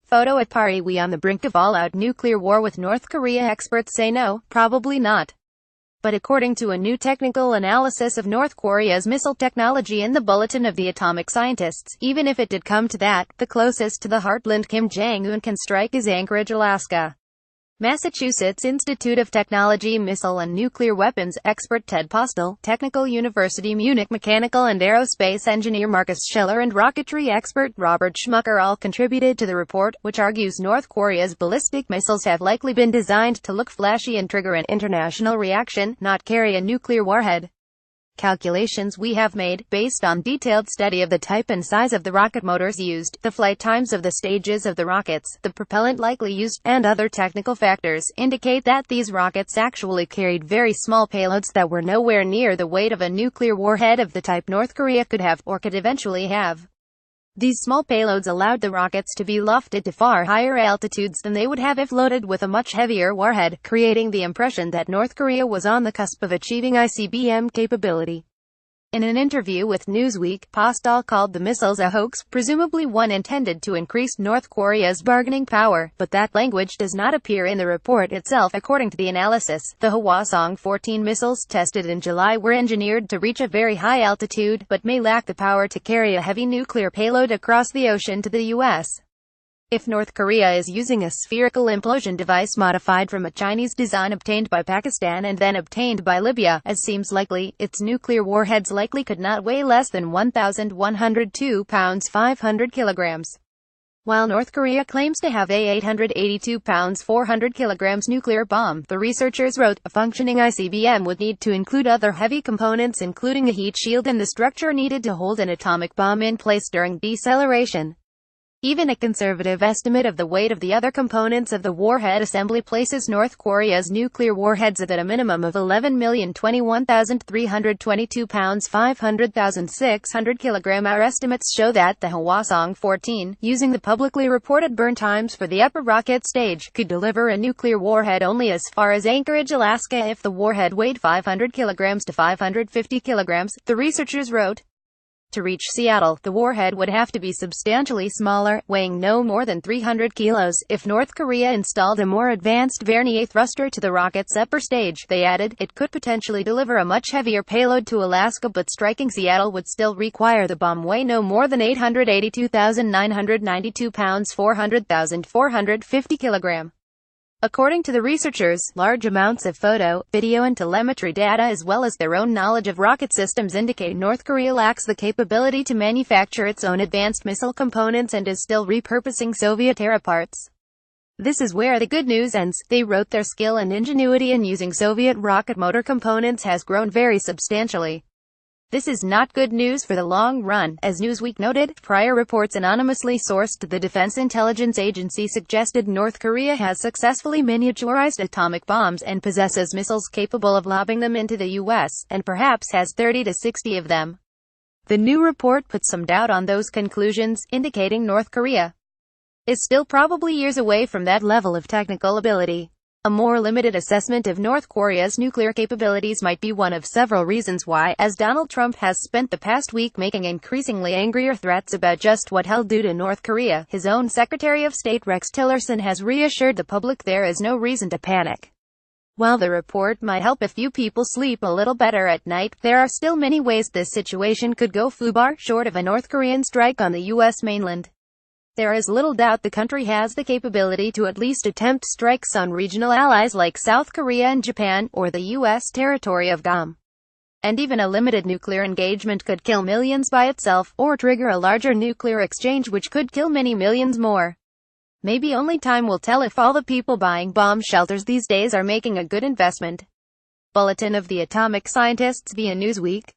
Photo at Paris. We on the brink of all-out nuclear war with North Korea? Experts say no, probably not. But according to a new technical analysis of North Korea's missile technology in the Bulletin of the atomic scientists, even if it did come to that, the closest to the heartland Kim Jong-un can strike is Anchorage, Alaska. Massachusetts Institute of Technology missile and nuclear weapons expert Ted Postel, Technical University Munich mechanical and aerospace engineer Marcus Scheller, and rocketry expert Robert Schmucker all contributed to the report, which argues North Korea's ballistic missiles have likely been designed to look flashy and trigger an international reaction, not carry a nuclear warhead. Calculations we have made, based on detailed study of the type and size of the rocket motors used, the flight times of the stages of the rockets, the propellant likely used, and other technical factors, indicate that these rockets actually carried very small payloads that were nowhere near the weight of a nuclear warhead of the type North Korea could have, or could eventually have. These small payloads allowed the rockets to be lofted to far higher altitudes than they would have if loaded with a much heavier warhead, creating the impression that North Korea was on the cusp of achieving ICBM capability. In an interview with Newsweek, Postel called the missiles a hoax, presumably one intended to increase North Korea's bargaining power, but that language does not appear in the report itself. According to the analysis, the Hwasong-14 missiles tested in July were engineered to reach a very high altitude, but may lack the power to carry a heavy nuclear payload across the ocean to the U.S. If North Korea is using a spherical implosion device modified from a Chinese design obtained by Pakistan and then obtained by Libya, as seems likely, its nuclear warheads likely could not weigh less than 1,102 pounds 500 kilograms. While North Korea claims to have a 882 pounds 400 kilograms nuclear bomb, the researchers wrote, a functioning ICBM would need to include other heavy components including a heat shield and the structure needed to hold an atomic bomb in place during deceleration. Even a conservative estimate of the weight of the other components of the warhead assembly places North Korea's nuclear warheads at a minimum of 11,021,322 pounds 500,600 kilograms. Our estimates show that the Hwasong-14, using the publicly reported burn times for the upper rocket stage, could deliver a nuclear warhead only as far as Anchorage, Alaska if the warhead weighed 500 kilograms to 550 kilograms, the researchers wrote. To reach Seattle, the warhead would have to be substantially smaller, weighing no more than 300 kilos. If North Korea installed a more advanced Vernier thruster to the rocket's upper stage, they added, it could potentially deliver a much heavier payload to Alaska, but striking Seattle would still require the bomb weigh no more than 882,992 pounds 400,450 kilograms. According to the researchers, large amounts of photo, video and telemetry data as well as their own knowledge of rocket systems indicate North Korea lacks the capability to manufacture its own advanced missile components and is still repurposing Soviet-era parts. This is where the good news ends, they wrote. Their skill and ingenuity in using Soviet rocket motor components has grown very substantially. This is not good news for the long run, as Newsweek noted. Prior reports anonymously sourced to the Defense Intelligence Agency suggested North Korea has successfully miniaturized atomic bombs and possesses missiles capable of lobbing them into the U.S., and perhaps has 30 to 60 of them. The new report puts some doubt on those conclusions, indicating North Korea is still probably years away from that level of technical ability. A more limited assessment of North Korea's nuclear capabilities might be one of several reasons why, as Donald Trump has spent the past week making increasingly angrier threats about just what he'll do to North Korea. His own Secretary of State Rex Tillerson has reassured the public there is no reason to panic. While the report might help a few people sleep a little better at night, there are still many ways this situation could go foobar, short of a North Korean strike on the U.S. mainland. There is little doubt the country has the capability to at least attempt strikes on regional allies like South Korea and Japan, or the U.S. territory of Guam. And even a limited nuclear engagement could kill millions by itself, or trigger a larger nuclear exchange which could kill many millions more. Maybe only time will tell if all the people buying bomb shelters these days are making a good investment. Bulletin of the Atomic Scientists via Newsweek.